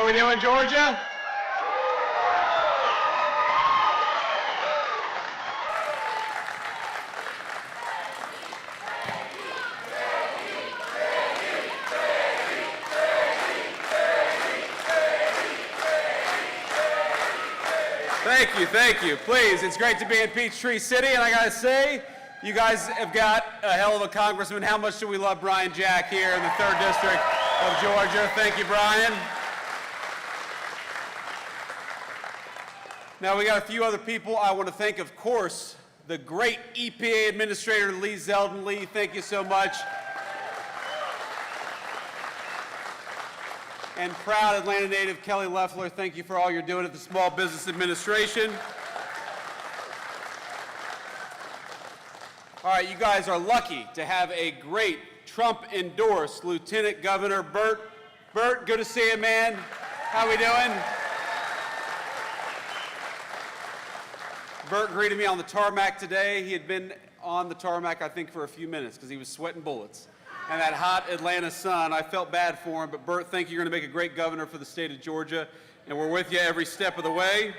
How we doing, Georgia? Thank you. Please, it's great to be in Peachtree City, and I gotta say, you guys have got a hell of a congressman. How much do we love Brian Jack here in the 3rd District of Georgia? Thank you, Brian. Now, we got a few other people I want to thank, of course, the great EPA Administrator Lee Zeldin. Lee, thank you so much. And proud Atlanta native Kelly Loeffler, thank you for all you're doing at the Small Business Administration. All right, you guys are lucky to have a great Trump-endorsed Lieutenant Governor Burt. Burt, good to see you, man. How we doing? Burt greeted me on the tarmac today. He had been on the tarmac, I think, for a few minutes because he was sweating bullets. And that hot Atlanta sun, I felt bad for him, but Burt, thank you. You're going to make a great governor for the state of Georgia, and we're with you every step of the way.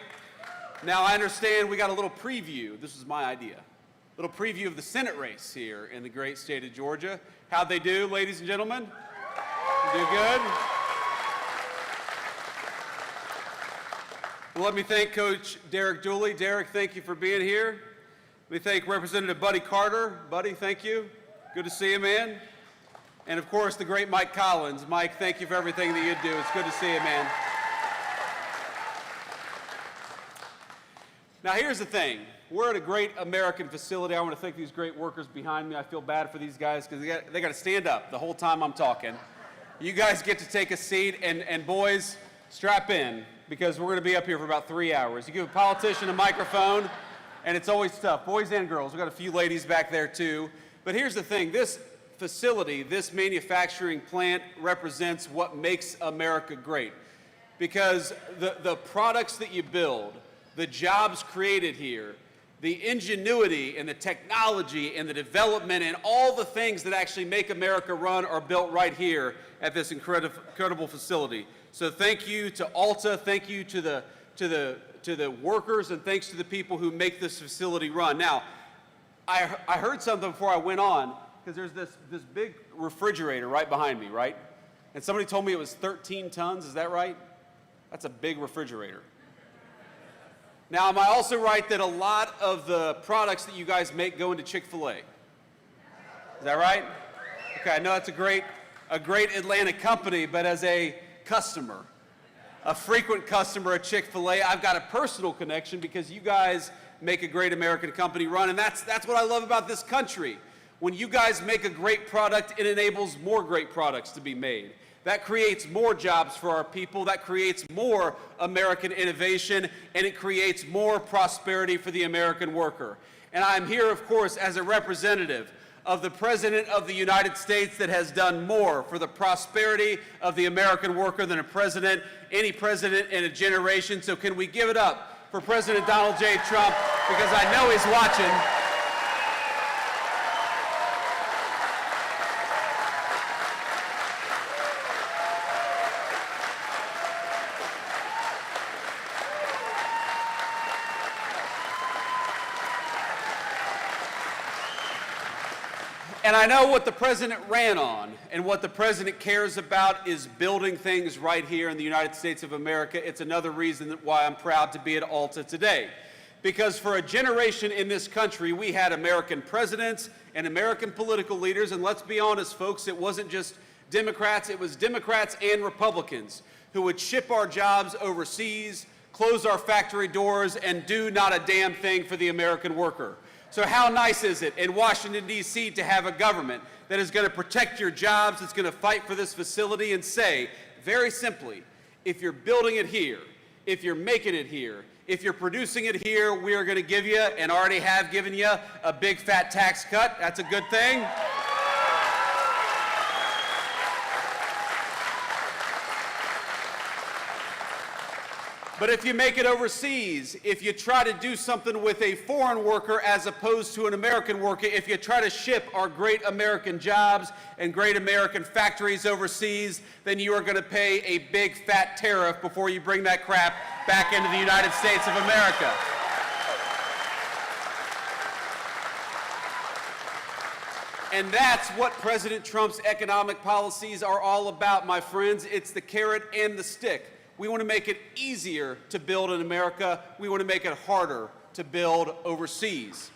Now, I understand we got a little preview. This was my idea. A little preview of the Senate race here in the great state of Georgia. How'd they do, ladies and gentlemen? Do good? Well, let me thank Coach Derek Dooley. Derek, thank you for being here. Let me thank Representative Buddy Carter. Buddy, thank you. Good to see you, man. And of course, the great Mike Collins. Mike, thank you for everything that you do. It's good to see you, man. Now, here's the thing. We're at a great American facility. I want to thank these great workers behind me. I feel bad for these guys because they got to stand up the whole time I'm talking. You guys get to take a seat, and boys, strap in, because we're going to be up here for about 3 hours. You give a politician a microphone, and it's always tough. Boys and girls. We've got a few ladies back there, too. But here's the thing. This facility, this manufacturing plant represents what makes America great. Because the products that you build, the jobs created here, the ingenuity and the technology and the development and all the things that actually make America run are built right here at this incredible facility. So thank you to Alta, thank you to the workers, and thanks to the people who make this facility run. Now, I heard something before I went on, because there's this big refrigerator right behind me, right? And somebody told me it was 13 tons, is that right? That's a big refrigerator. Now, am I also right that a lot of the products that you guys make go into Chick-fil-A? Is that right? Okay, I know it's a great Atlanta company, but as a customer, a frequent customer at Chick-fil-A, I've got a personal connection because you guys make a great American company run, and that's what I love about this country. When you guys make a great product, it enables more great products to be made. That creates more jobs for our people, that creates more American innovation, and it creates more prosperity for the American worker. And I'm here, of course, as a representative of the President of the United States that has done more for the prosperity of the American worker than any president in a generation. So can we give it up for President Donald J. Trump, because I know he's watching. And I know what the president ran on, and what the president cares about is building things right here in the United States of America. It's another reason why I'm proud to be at Alta today. Because for a generation in this country, we had American presidents and American political leaders, and let's be honest, folks, it wasn't just Democrats, it was Democrats and Republicans who would ship our jobs overseas, close our factory doors, and do not a damn thing for the American worker. So how nice is it in Washington, D.C. to have a government that is going to protect your jobs, that's going to fight for this facility and say, very simply, if you're building it here, if you're making it here, if you're producing it here, we are going to give you, and already have given you, a big fat tax cut. That's a good thing. But if you make it overseas, if you try to do something with a foreign worker as opposed to an American worker, if you try to ship our great American jobs and great American factories overseas, then you are going to pay a big fat tariff before you bring that crap back into the United States of America. And that's what President Trump's economic policies are all about, my friends. It's the carrot and the stick. We want to make it easier to build in America. We want to make it harder to build overseas.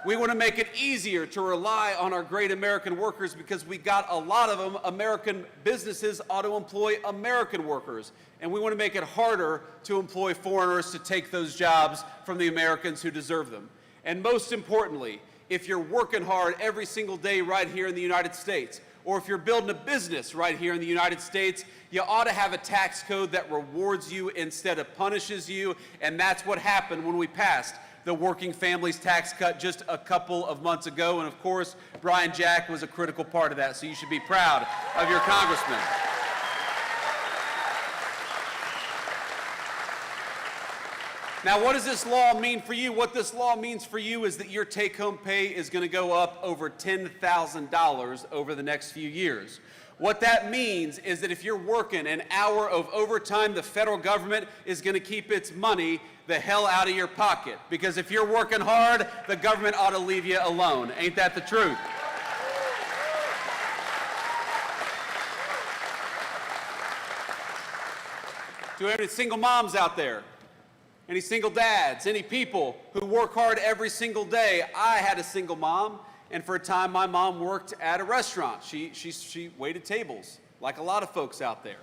We want to make it easier to rely on our great American workers because we got a lot of them. American businesses ought to employ American workers. And we want to make it harder to employ foreigners to take those jobs from the Americans who deserve them. And most importantly, if you're working hard every single day right here in the United States, or if you're building a business right here in the United States, you ought to have a tax code that rewards you instead of punishes you, and that's what happened when we passed the Working Families Tax Cut just a couple of months ago, and of course, Brian Jack was a critical part of that, so you should be proud of your congressman. Now, what does this law mean for you? What this law means for you is that your take-home pay is going to go up over $10,000 over the next few years. What that means is that if you're working an hour of overtime, the federal government is going to keep its money the hell out of your pocket. Because if you're working hard, the government ought to leave you alone. Ain't that the truth? Do any single moms out there? Any single dads, any people who work hard every single day? I had a single mom, and for a time my mom worked at a restaurant. She waited tables, like a lot of folks out there.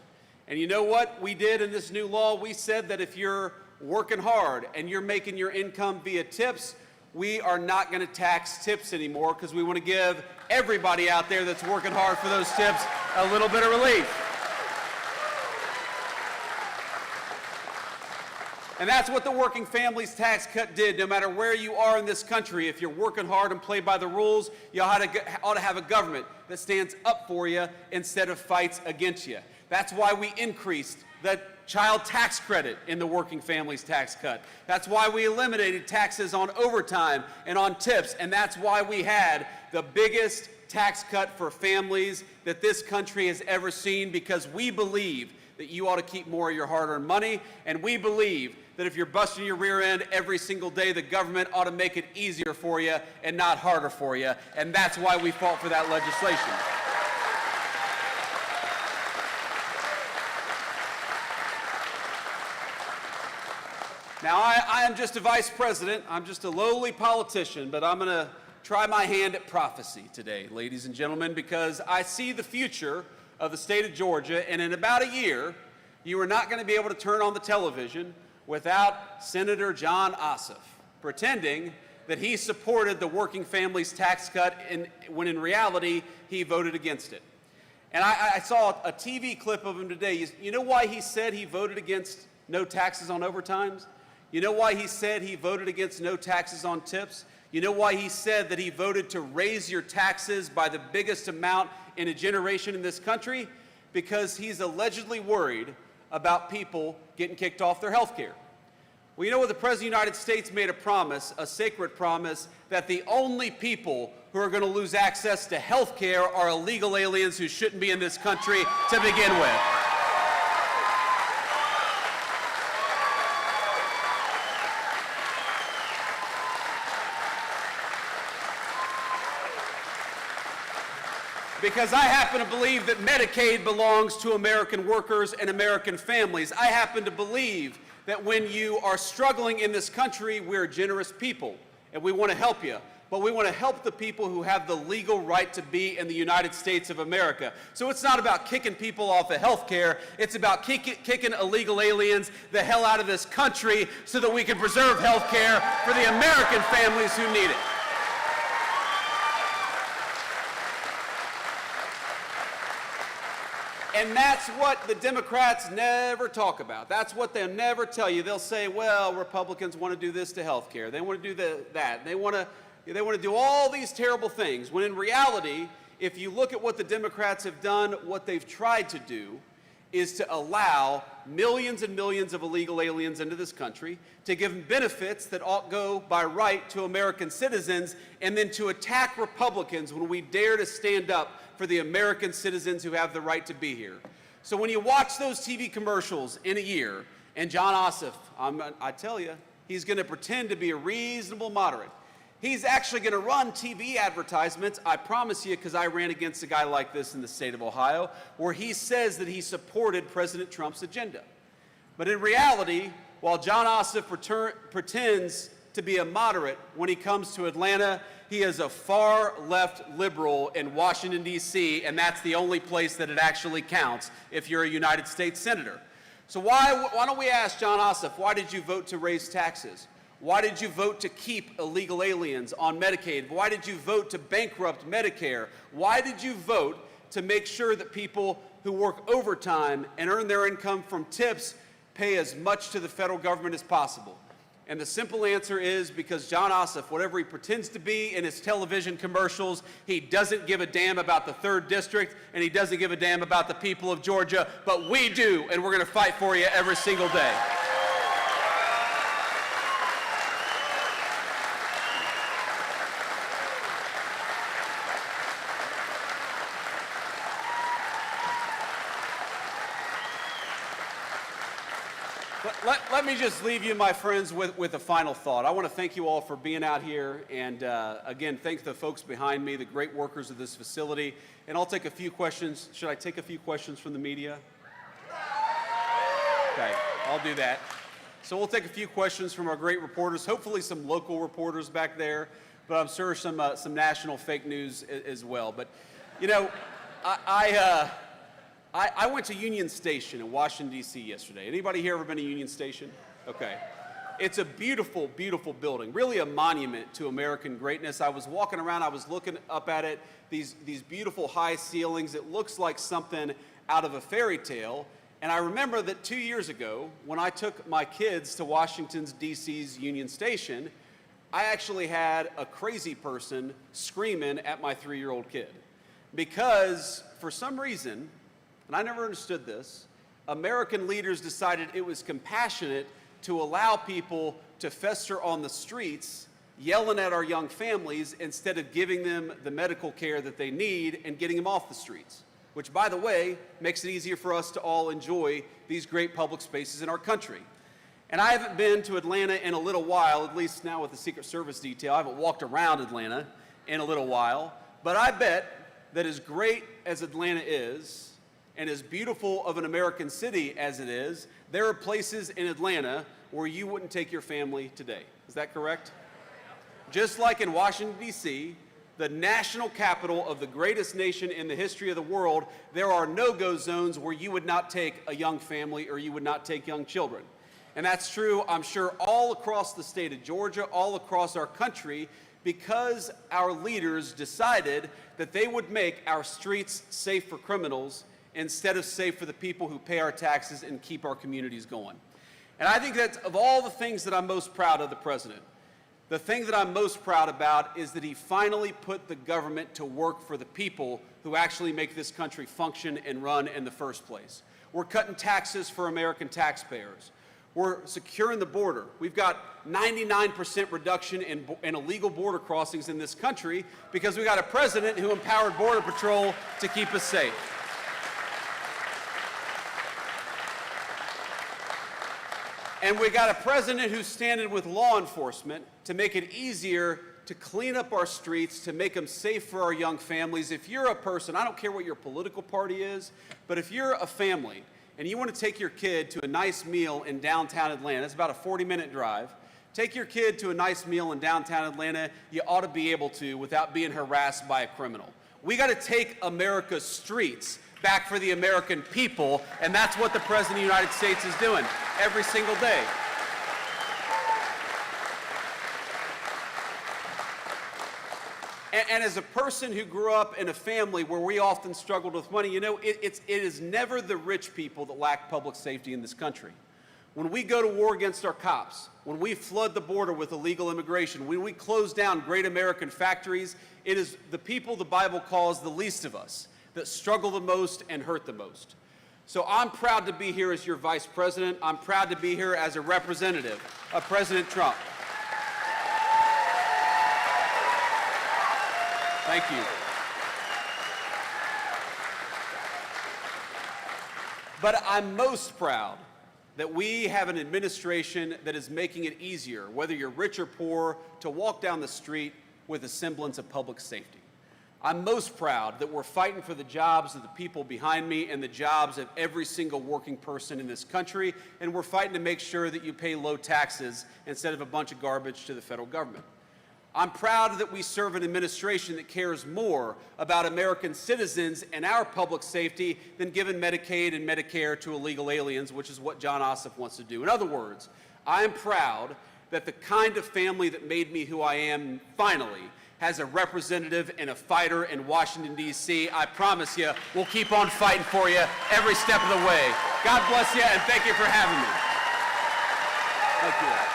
And you know what we did in this new law? We said that if you're working hard and you're making your income via tips, we are not going to tax tips anymore because we want to give everybody out there that's working hard for those tips a little bit of relief. And that's what the Working Families Tax Cut did. No matter where you are in this country, if you're working hard and play by the rules, you ought to have a government that stands up for you instead of fights against you. That's why we increased the child tax credit in the Working Families Tax Cut. That's why we eliminated taxes on overtime and on tips. And that's why we had the biggest tax cut for families that this country has ever seen, because we believe that you ought to keep more of your hard-earned money, and we believe that if you're busting your rear end every single day, the government ought to make it easier for you and not harder for you, and that's why we fought for that legislation. Now, I am just a vice president. I'm just a lowly politician, but I'm going to try my hand at prophecy today, ladies and gentlemen, because I see the future of the state of Georgia, and in about a year, you are not going to be able to turn on the television without Senator John Ossoff pretending that he supported the Working Families Tax Cut when in reality he voted against it. And I saw a TV clip of him today. You know why he said he voted against no taxes on overtimes? You know why he said he voted against no taxes on tips? You know why he said that he voted to raise your taxes by the biggest amount in a generation in this country? Because he's allegedly worried about people getting kicked off their health care. Well, you know what? The President of the United States made a promise, a sacred promise, that the only people who are going to lose access to health care are illegal aliens who shouldn't be in this country to begin with. Because I happen to believe that Medicaid belongs to American workers and American families. I happen to believe that when you are struggling in this country, we're generous people, and we want to help you. But we want to help the people who have the legal right to be in the United States of America. So it's not about kicking people off of health care. It's about kicking illegal aliens the hell out of this country so that we can preserve health care for the American families who need it. And that's what the Democrats never talk about. That's what they'll never tell you. They'll say, well, Republicans want to do this to health care. They want to do that. They want to do all these terrible things. When in reality, if you look at what the Democrats have done, what they've tried to do is to allow millions and millions of illegal aliens into this country, to give them benefits that ought go by right to American citizens, and then to attack Republicans when we dare to stand up for the American citizens who have the right to be here. So when you watch those TV commercials in a year, and John Ossoff, I tell you, he's going to pretend to be a reasonable moderate. He's actually going to run TV advertisements, I promise you, because I ran against a guy like this in the state of Ohio, where he says that he supported President Trump's agenda. But in reality, while John Ossoff pretends to be a moderate when he comes to Atlanta, he is a far-left liberal in Washington, D.C., and that's the only place that it actually counts if you're a United States senator. So why don't we ask John Ossoff, why did you vote to raise taxes? Why did you vote to keep illegal aliens on Medicaid? Why did you vote to bankrupt Medicare? Why did you vote to make sure that people who work overtime and earn their income from tips pay as much to the federal government as possible? And the simple answer is because John Ossoff, whatever he pretends to be in his television commercials, he doesn't give a damn about the 3rd District, and he doesn't give a damn about the people of Georgia, but we do, and we're going to fight for you every single day. Let me just leave you, my friends, with a final thought. I want to thank you all for being out here, and again, thank the folks behind me, the great workers of this facility. And I'll take a few questions. Should I take a few questions from the media? Okay, I'll do that. So we'll take a few questions from our great reporters, hopefully some local reporters back there, but I'm sure some national fake news as well. But, you know, I went to Union Station in Washington, D.C. yesterday. Anybody here ever been to Union Station? Okay. It's a beautiful, beautiful building, really a monument to American greatness. I was walking around, I was looking up at it, these beautiful high ceilings. It looks like something out of a fairy tale. And I remember that 2 years ago, when I took my kids to Washington, D.C.'s Union Station, I actually had a crazy person screaming at my 3-year-old kid. Because for some reason, and I never understood this, American leaders decided it was compassionate to allow people to fester on the streets, yelling at our young families instead of giving them the medical care that they need and getting them off the streets, which, by the way, makes it easier for us to all enjoy these great public spaces in our country. And I haven't been to Atlanta in a little while, at least now with the Secret Service detail. I haven't walked around Atlanta in a little while, but I bet that as great as Atlanta is, and as beautiful of an American city as it is, there are places in Atlanta where you wouldn't take your family today. Is that correct? Just like in Washington, D.C., the national capital of the greatest nation in the history of the world, there are no-go zones where you would not take a young family or you would not take young children. And that's true, I'm sure, all across the state of Georgia, all across our country, because our leaders decided that they would make our streets safe for criminals instead of safe for the people who pay our taxes and keep our communities going. And I think that of all the things that I'm most proud of the president, the thing that I'm most proud about is that he finally put the government to work for the people who actually make this country function and run in the first place. We're cutting taxes for American taxpayers. We're securing the border. We've got 99% reduction in illegal border crossings in this country because we got a president who empowered Border Patrol to keep us safe. And we got a president who's standing with law enforcement to make it easier to clean up our streets, to make them safe for our young families. If you're a person, I don't care what your political party is, but if you're a family and you want to take your kid to a nice meal in downtown Atlanta, it's about a 40-minute drive, take your kid to a nice meal in downtown Atlanta, you ought to be able to without being harassed by a criminal. We got to take America's streets back for the American people, and that's what the President of the United States is doing every single day. And as a person who grew up in a family where we often struggled with money, you know, it is never the rich people that lack public safety in this country. When we go to war against our cops, when we flood the border with illegal immigration, when we close down great American factories, it is the people the Bible calls the least of us that struggle the most and hurt the most. So I'm proud to be here as your vice president. I'm proud to be here as a representative of President Trump. Thank you. But I'm most proud that we have an administration that is making it easier, whether you're rich or poor, to walk down the street with a semblance of public safety. I'm most proud that we're fighting for the jobs of the people behind me and the jobs of every single working person in this country, and we're fighting to make sure that you pay low taxes instead of a bunch of garbage to the federal government. I'm proud that we serve an administration that cares more about American citizens and our public safety than giving Medicaid and Medicare to illegal aliens, which is what John Ossoff wants to do. In other words, I am proud that the kind of family that made me who I am finally has a representative and a fighter in Washington, D.C. I promise you, we'll keep on fighting for you every step of the way. God bless you, and thank you for having me. Thank you.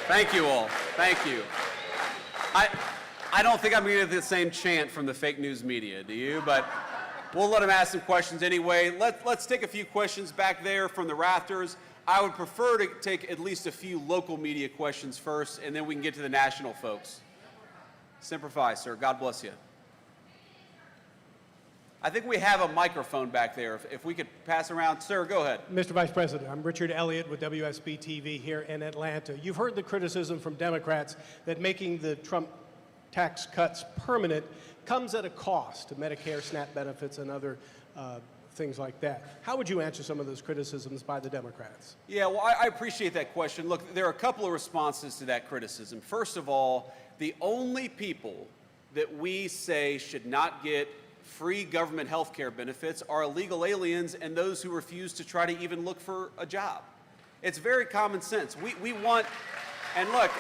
Thank you all. Thank you. I don't think I'm going to get the same chant from the fake news media, do you? But we'll let them ask some questions anyway. Let's take a few questions back there from the rafters. I would prefer to take at least a few local media questions first, and then we can get to the national folks. Semper Fi, sir. God bless you. I think we have a microphone back there. If we could pass around. Sir, go ahead. Mr. Vice President, I'm Richard Elliott with WSB-TV here in Atlanta. You've heard the criticism from Democrats that making the Trump tax cuts permanent comes at a cost to Medicare, SNAP benefits, and other things like that. How would you answer some of those criticisms by the Democrats? Yeah, well, I appreciate that question. Look, there are a couple of responses to that criticism. First of all, the only people that we say should not get free government health care benefits are illegal aliens and those who refuse to try to even look for a job. It's very common sense. We want, and look,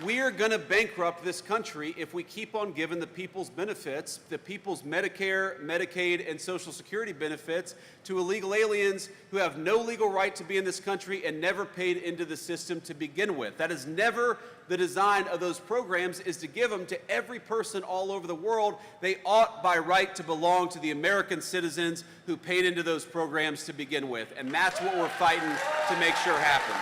we are going to bankrupt this country if we keep on giving the people's benefits, the people's Medicare, Medicaid, and Social Security benefits to illegal aliens who have no legal right to be in this country and never paid into the system to begin with. That is never the design of those programs, is to give them to every person all over the world. They ought by right to belong to the American citizens who paid into those programs to begin with. And that's what we're fighting to make sure happens.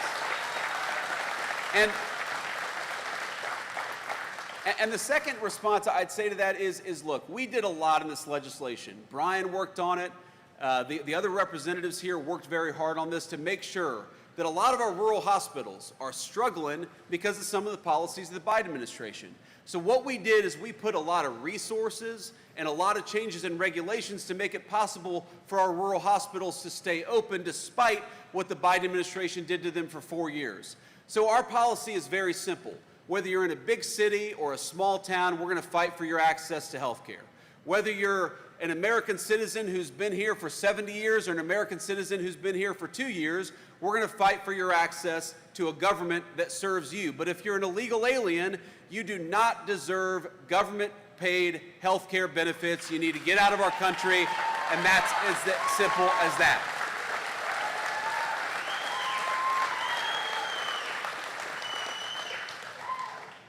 And the second response I'd say to that is look, we did a lot in this legislation. Brian worked on it. The other representatives here worked very hard on this to make sure that a lot of our rural hospitals are struggling because of some of the policies of the Biden administration. So what we did is we put a lot of resources and a lot of changes in regulations to make it possible for our rural hospitals to stay open despite what the Biden administration did to them for 4 years. So our policy is very simple. Whether you're in a big city or a small town, we're going to fight for your access to health care. Whether you're an American citizen who's been here for 70 years or an American citizen who's been here for 2 years, we're going to fight for your access to a government that serves you. But if you're an illegal alien, you do not deserve government-paid health care benefits. You need to get out of our country, and that's as simple as that.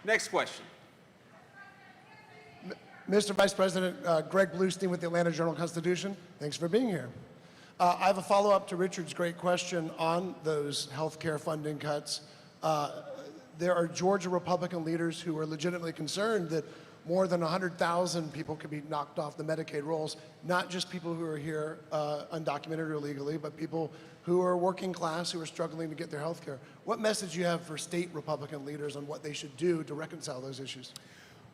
Next question. Mr. Vice President, Greg Bluestein with the Atlanta Journal-Constitution. Thanks for being here. I have a follow-up to Richard's great question on those health care funding cuts. There are Georgia Republican leaders who are legitimately concerned that more than 100,000 people could be knocked off the Medicaid rolls, not just people who are here undocumented or illegally, but people who are working class, who are struggling to get their health care. What message do you have for state Republican leaders on what they should do to reconcile those issues?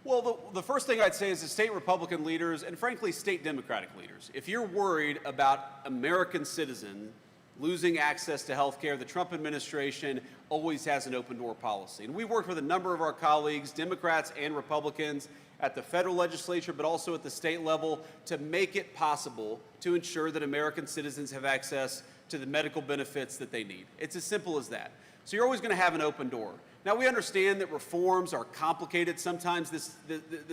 Well, the first thing I'd say is that state Republican leaders, and frankly, state Democratic leaders, if you're worried about American citizens losing access to health care, the Trump administration always has an open door policy. And we've worked with a number of our colleagues, Democrats and Republicans, at the federal legislature, but also at the state level, to make it possible to ensure that American citizens have access to the medical benefits that they need. It's as simple as that. So you're always going to have an open door. Now, we understand that reforms are complicated. Sometimes this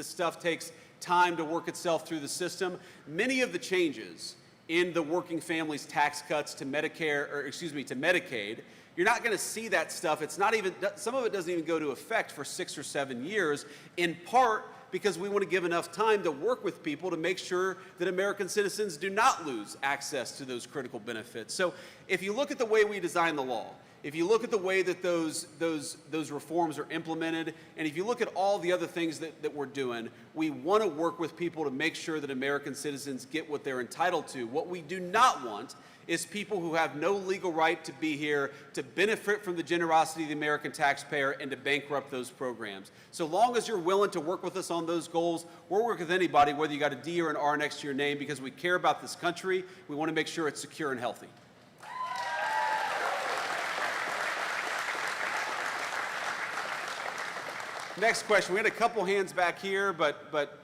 stuff takes time to work itself through the system. Many of the changes in the working families tax cuts to Medicare, or excuse me, to Medicaid, you're not going to see that stuff. It's not even, some of it doesn't even go to effect for 6 or 7 years, in part because we want to give enough time to work with people to make sure that American citizens do not lose access to those critical benefits. So if you look at the way we design the law, if you look at the way that those reforms are implemented, and if you look at all the other things that we're doing, we want to work with people to make sure that American citizens get what they're entitled to. What we do not want is people who have no legal right to be here, to benefit from the generosity of the American taxpayer, and to bankrupt those programs. So long as you're willing to work with us on those goals, we'll work with anybody, whether you got a D or an R next to your name, because we care about this country. We want to make sure it's secure and healthy. Next question. We had a couple hands back here, but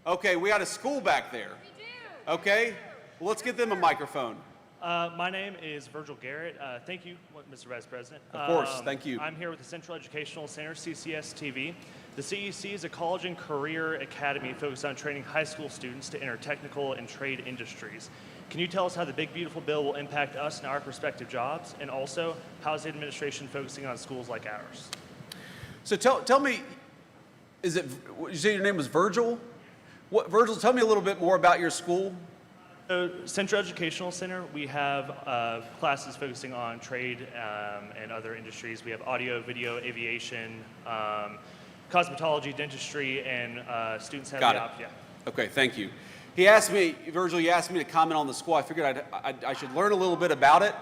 okay, we got a school back there. We do. Okay, well, let's get them a microphone. My name is Virgil Garrett. Thank you, Mr. Vice President. Of course, thank you. I'm here with the Central Educational Center, CCS-TV. The CEC is a college and career academy focused on training high school students to enter technical and trade industries. Can you tell us how the big, beautiful bill will impact us and our prospective jobs? And also, how is the administration focusing on schools like ours? So tell me, is it, you say your name was Virgil? Virgil, tell me a little bit more about your school. So, Central Educational Center, we have classes focusing on trade and other industries. We have audio, video, aviation, cosmetology, dentistry, and students have Got the it. option. Yeah. Okay, thank you. He asked me, Virgil, you asked me to comment on the school. I figured I should learn a little bit about it.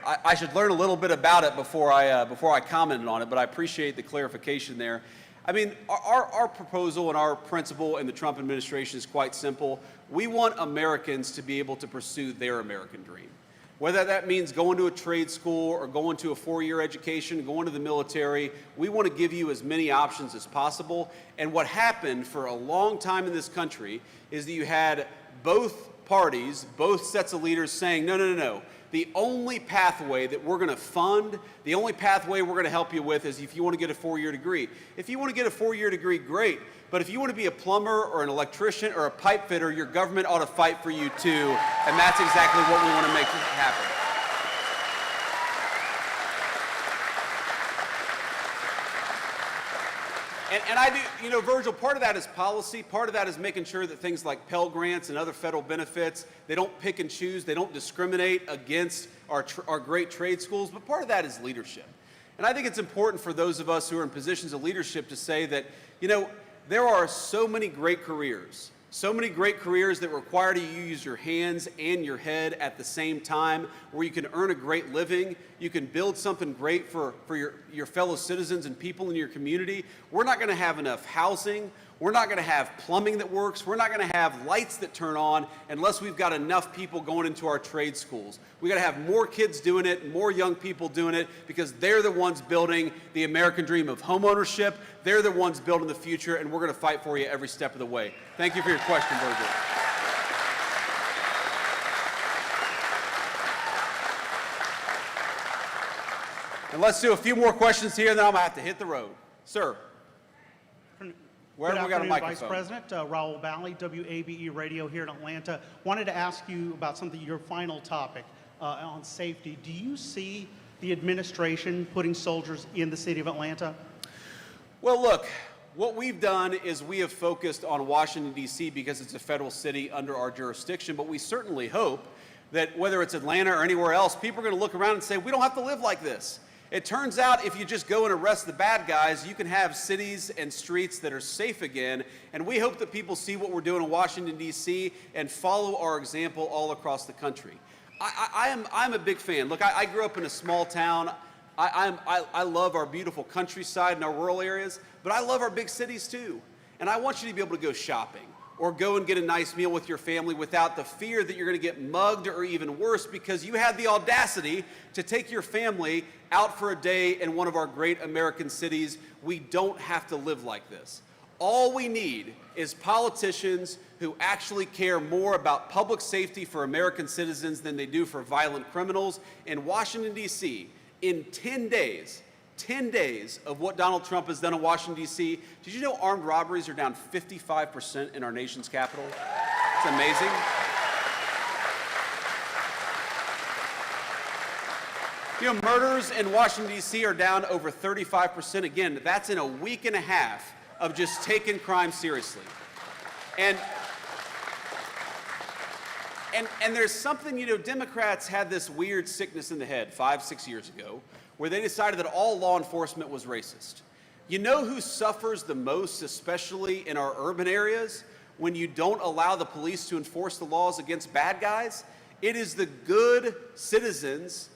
I should learn a little bit about it before I commented on it, but I appreciate the clarification there. I mean, our proposal and our principle in the Trump administration is quite simple. We want Americans to be able to pursue their American dream. Whether that means going to a trade school or going to a 4-year education, going to the military, we want to give you as many options as possible. And what happened for a long time in this country is that you had both parties, both sets of leaders saying, no, no, no, no. The only pathway that we're going to fund, the only pathway we're going to help you with is if you want to get a 4-year degree. If you want to get a 4-year degree, great. But if you want to be a plumber or an electrician or a pipe fitter, your government ought to fight for you too. And that's exactly what we want to make happen. And I do, you know, Virgil, part of that is policy. Part of that is making sure that things like Pell Grants and other federal benefits, they don't pick and choose. They don't discriminate against our great trade schools. But part of that is leadership. And I think it's important for those of us who are in positions of leadership to say that, you know, there are so many great careers that require you to use your hands and your head at the same time, where you can earn a great living, you can build something great for your fellow citizens and people in your community. We're not going to have enough housing. We're not going to have plumbing that works. We're not going to have lights that turn on unless we've got enough people going into our trade schools. We've got to have more kids doing it, more young people doing it, because they're the ones building the American dream of homeownership. They're the ones building the future, and we're going to fight for you every step of the way. Thank you for your question, Virgil. And let's do a few more questions here, and then I'm going to have to hit the road. Sir. Where have we got a microphone? Vice President, Raul Bally, W-A-B-E Radio here in Atlanta. Wanted to ask you about something, your final topic on safety. Do you see the administration putting soldiers in the city of Atlanta? Well, look, what we've done is we have focused on Washington, D.C. because it's a federal city under our jurisdiction, but we certainly hope that whether it's Atlanta or anywhere else, people are going to look around and say, we don't have to live like this. It turns out if you just go and arrest the bad guys, you can have cities and streets that are safe again. And we hope that people see what we're doing in Washington, D.C. and follow our example all across the country. I'm a big fan. Look, I grew up in a small town. I love our beautiful countryside and our rural areas, but I love our big cities too. And I want you to be able to go shopping or go and get a nice meal with your family without the fear that you're going to get mugged, or even worse, because you had the audacity to take your family out for a day in one of our great American cities. We don't have to live like this. All we need is politicians who actually care more about public safety for American citizens than they do for violent criminals. In Washington, D.C., in 10 days of what Donald Trump has done in Washington, D.C., did you know armed robberies are down 55% in our nation's capital? It's amazing. You know, murders in Washington, D.C. are down over 35%. Again, that's in a week and a half of just taking crime seriously. And there's something, you know, Democrats had this weird sickness in the head 5-6 years ago where they decided that all law enforcement was racist. You know who suffers the most, especially in our urban areas, when you don't allow the police to enforce the laws against bad guys? It is the good citizens,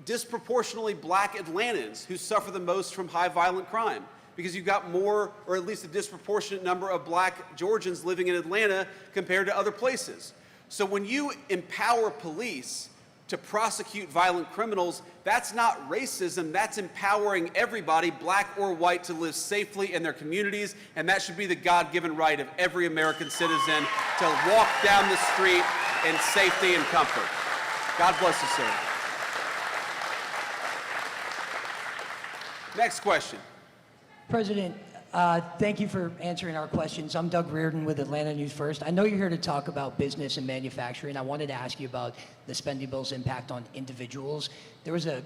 disproportionately black Atlantans, who suffer the most from high violent crime, because you've got more, or at least a disproportionate number of black Georgians living in Atlanta compared to other places. So when you empower police to prosecute violent criminals, that's not racism, that's empowering everybody, black or white, to live safely in their communities, and that should be the God-given right of every American citizen to walk down the street in safety and comfort. God bless you, sir. Next question. President, thank you for answering our questions. I'm Doug Reardon with Atlanta News First. I know you're here to talk about business and manufacturing. I wanted to ask you about the spending bill's impact on individuals. There was a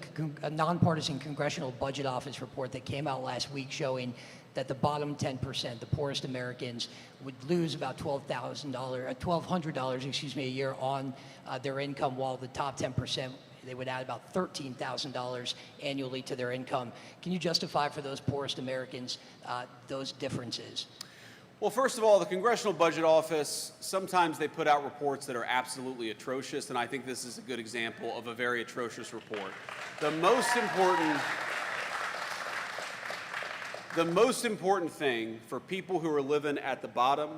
nonpartisan Congressional Budget Office report that came out last week showing that the bottom 10%, the poorest Americans, would lose about $1,200 a year on their income, while the top 10%, they would add about $13,000 annually to their income. Can you justify for those poorest Americans those differences? Well, first of all, the Congressional Budget Office, sometimes they put out reports that are absolutely atrocious, and I think this is a good example of a very atrocious report. The most important thing for people who are living at the bottom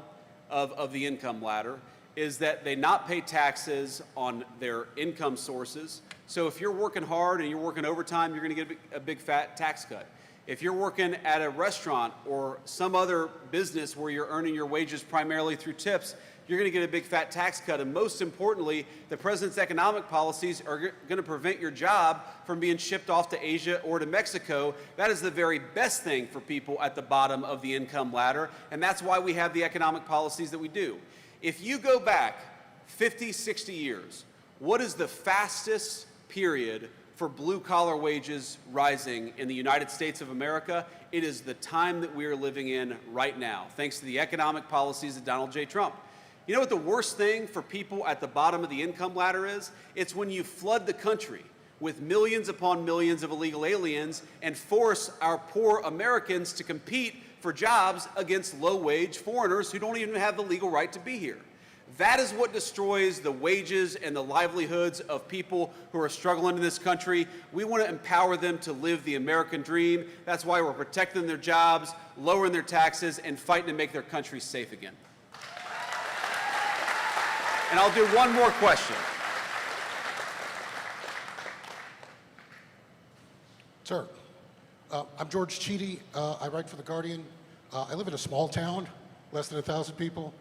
of the income ladder is that they not pay taxes on their income sources. So if you're working hard and you're working overtime, you're going to get a big fat tax cut. If you're working at a restaurant or some other business where you're earning your wages primarily through tips, you're going to get a big fat tax cut. And most importantly, the president's economic policies are going to prevent your job from being shipped off to Asia or to Mexico. That is the very best thing for people at the bottom of the income ladder, and that's why we have the economic policies that we do. If you go back 50, 60 years, what is the fastest period for blue-collar wages rising in the United States of America? It is the time that we are living in right now, thanks to the economic policies of Donald J. Trump. You know what the worst thing for people at the bottom of the income ladder is? It's when you flood the country with millions upon millions of illegal aliens and force our poor Americans to compete for jobs against low-wage foreigners who don't even have the legal right to be here. That is what destroys the wages and the livelihoods of people who are struggling in this country. We want to empower them to live the American dream. That's why we're protecting their jobs, lowering their taxes, and fighting to make their country safe again. And I'll do one more question. Sir, I'm George Cheedy. I write for The Guardian. I live in a small town, less than 1,000 people.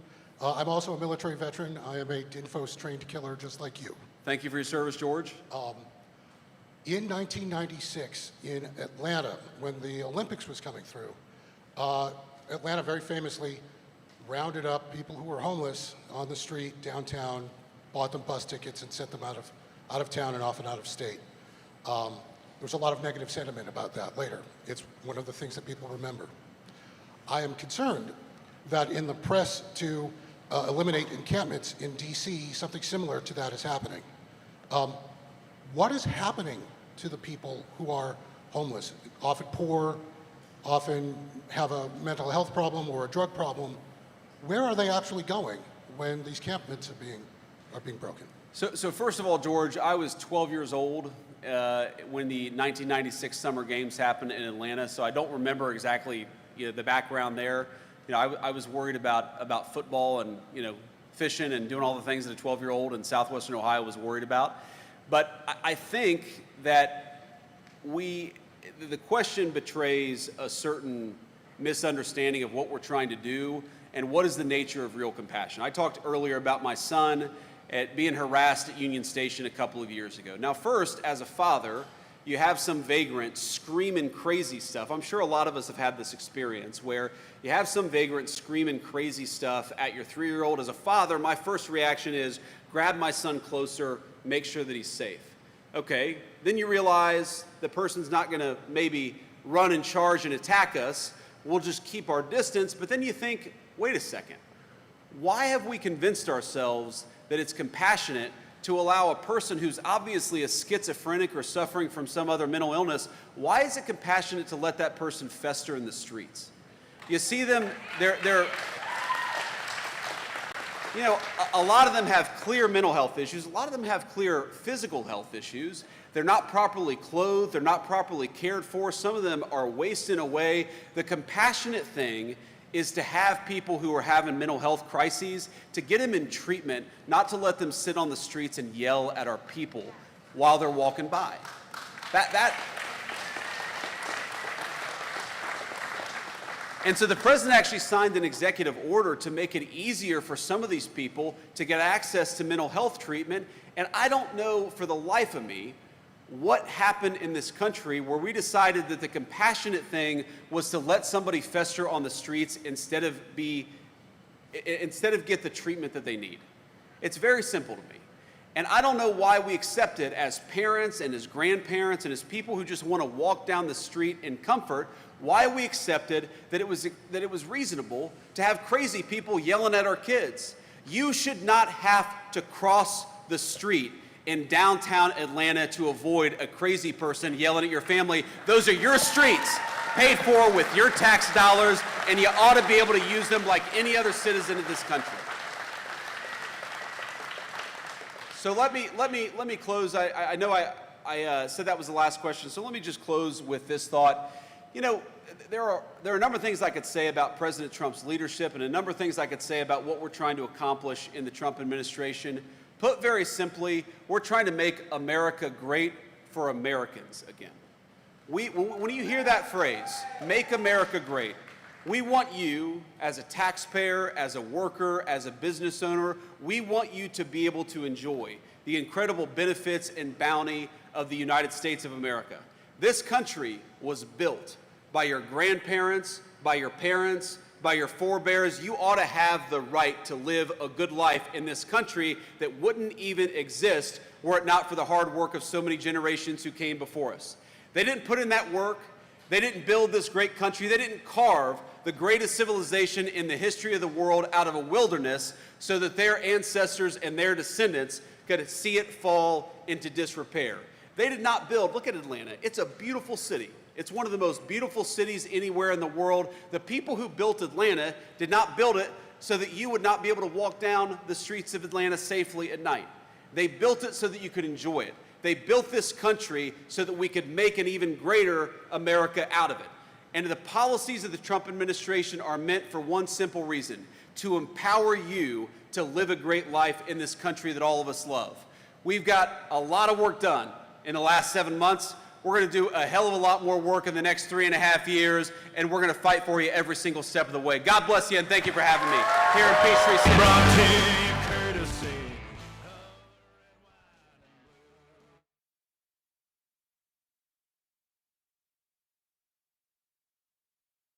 I'm also a military veteran. I am a DINFOS-trained killer just like you. Thank you for your service, George. In 1996, in Atlanta, when the Olympics was coming through, Atlanta very famously rounded up people who were homeless on the street downtown, bought them bus tickets, and sent them out of town and often out of state. There was a lot of negative sentiment about that later. It's one of the things that people remember. I am concerned that in the press to eliminate encampments in DC, something similar to that is happening. What is happening to the people who are homeless, often poor, often have a mental health problem or a drug problem? Where are they actually going when these encampments are being broken? So first of all, George, I was 12 years old when the 1996 Summer Games happened in Atlanta, so I don't remember exactly the background there. I was worried about football and fishing and doing all the things that a 12-year-old in southwestern Ohio was worried about. But I think that the question betrays a certain misunderstanding of what we're trying to do and what is the nature of real compassion. I talked earlier about my son being harassed at Union Station a couple of years ago. Now, first, as a father, you have some vagrant screaming crazy stuff. I'm sure a lot of us have had this experience where you have some vagrant screaming crazy stuff at your 3-year-old. As a father, my first reaction is grab my son closer, make sure that he's safe. Okay, then you realize the person's not gonna maybe run and charge and attack us. We'll just keep our distance. But then you think, wait a second, why have we convinced ourselves that it's compassionate to allow a person who's obviously a schizophrenic or suffering from some other mental illness, why is it compassionate to let that person fester in the streets? You see them, they're you know, a lot of them have clear mental health issues. A lot of them have clear physical health issues. They're not properly clothed. They're not properly cared for. Some of them are wasting away. The compassionate thing is to have people who are having mental health crises, to get them in treatment, not to let them sit on the streets and yell at our people while they're walking by. And so the president actually signed an executive order to make it easier for some of these people to get access to mental health treatment. And I don't know for the life of me what happened in this country where we decided that the compassionate thing was to let somebody fester on the streets instead of get the treatment that they need. It's very simple to me. And I don't know why we accept it as parents and as grandparents and as people who just want to walk down the street in comfort, why we accepted that it was reasonable to have crazy people yelling at our kids. You should not have to cross the street in downtown Atlanta to avoid a crazy person yelling at your family. Those are your streets, paid for with your tax dollars, and you ought to be able to use them like any other citizen of this country. So let me close. I know I said that was the last question, so let me just close with this thought. You know, there are a number of things I could say about President Trump's leadership and a number of things I could say about what we're trying to accomplish in the Trump administration. Put very simply, we're trying to make America great for Americans again. When you hear that phrase, make America great, we want you as a taxpayer, as a worker, as a business owner, we want you to be able to enjoy the incredible benefits and bounty of the United States of America. This country was built by your grandparents, by your parents, by your forebears. You ought to have the right to live a good life in this country that wouldn't even exist were it not for the hard work of so many generations who came before us. They didn't put in that work. They didn't build this great country. They didn't carve the greatest civilization in the history of the world out of a wilderness so that their ancestors and their descendants could see it fall into disrepair. They did not build, look at Atlanta, it's a beautiful city. It's one of the most beautiful cities anywhere in the world. The people who built Atlanta did not build it so that you would not be able to walk down the streets of Atlanta safely at night. They built it so that you could enjoy it. They built this country so that we could make an even greater America out of it. And the policies of the Trump administration are meant for one simple reason: to empower you to live a great life in this country that all of us love. We've got a lot of work done in the last 7 months. We're going to do a hell of a lot more work in the next 3.5 years, and we're going to fight for you every single step of the way. God bless you, and thank you for having me here in Peachtree City.